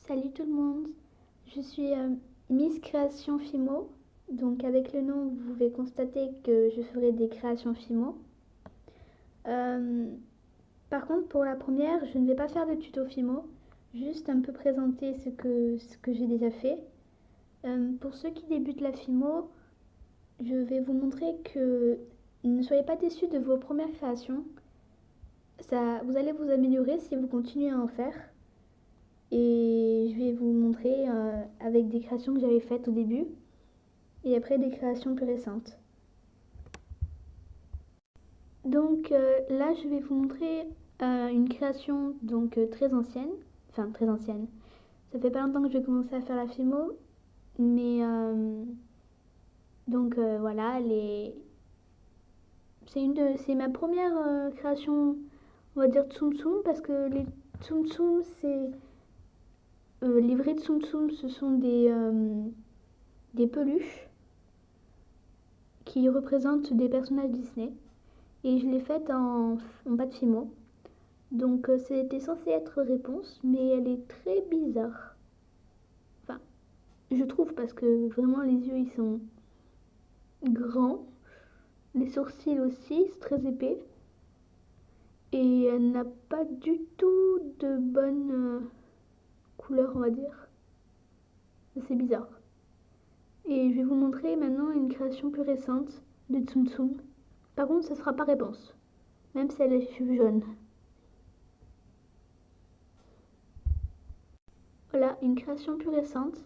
Salut tout le monde, je suis Miss Création Fimo, donc avec le nom vous pouvez constater que je ferai des créations Fimo. Euh, Par contre pour la première je ne vais pas faire de tuto Fimo, juste un peu présenter ce que j'ai déjà fait. Pour ceux qui débutent la Fimo, je vais vous montrer que ne soyez pas déçus de vos premières créations, vous allez vous améliorer si vous continuez à en faire. Et je vais vous montrer avec des créations que j'avais faites au début et après des créations plus récentes. Donc là je vais vous montrer une création donc très ancienne, enfin très ancienne. Ça fait pas longtemps que j'ai commencé à faire la Fimo, mais donc voilà, c'est ma première création, on va dire Tsum Tsum, parce que les Tsum Tsum les vrais Tsum Tsum ce sont des peluches qui représentent des personnages Disney. Et je l'ai faite en pâte fimo. Donc c'était censé être réponse, mais elle est très bizarre. Enfin, je trouve parce que vraiment les yeux ils sont grands, les sourcils aussi, c'est très épais. Et elle n'a pas du tout de bonne couleur, on va dire. C'est bizarre. Et je vais vous montrer maintenant une création plus récente de Tsum Tsum. Par contre, ce sera pas réponse, même si elle a les cheveux jaunes. Voilà, une création plus récente.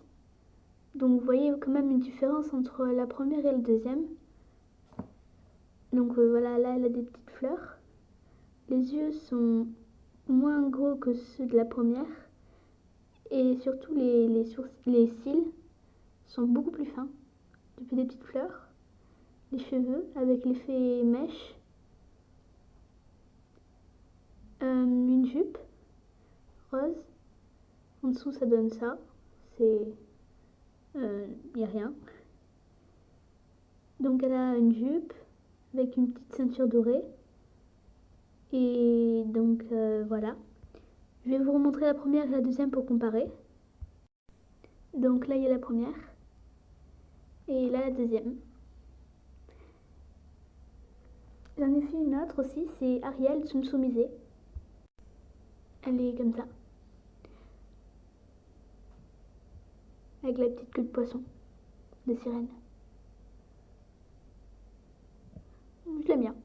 Donc vous voyez quand même une différence entre la première et la deuxième. Donc voilà, là elle a des petites fleurs. Les yeux sont moins gros que ceux de la première. Et surtout les cils sont beaucoup plus fins. Depuis des petites fleurs. Les cheveux avec l'effet mèche. Une jupe rose. En dessous ça donne ça. C'est... y a rien. Donc elle a une jupe avec une petite ceinture dorée. Et donc voilà. Je vais vous remontrer la première et la deuxième pour comparer. Donc là il y a la première. Et là la deuxième. J'en ai fait une autre aussi, c'est Ariel Tsumtsumizé. Elle est comme ça. Avec la petite queue de poisson. De sirène. Je l'aime bien.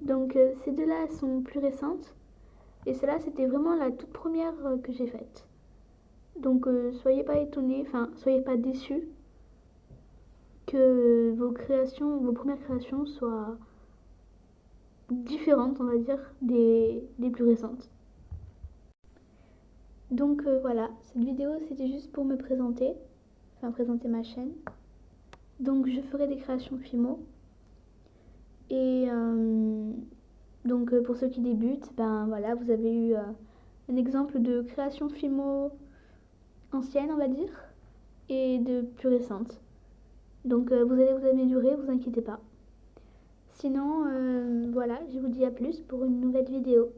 Donc ces deux-là sont plus récentes. Et celle-là c'était vraiment la toute première que j'ai faite. Donc soyez pas étonnés, enfin soyez pas déçus que vos premières créations soient différentes, on va dire, des plus récentes. Donc voilà, cette vidéo c'était juste pour me présenter, enfin présenter ma chaîne. Donc je ferai des créations Fimo. Et donc pour ceux qui débutent, ben voilà, vous avez eu un exemple de création Fimo ancienne, on va dire, et de plus récente. Donc vous allez vous améliorer, vous inquiétez pas. Sinon, voilà, je vous dis à plus pour une nouvelle vidéo.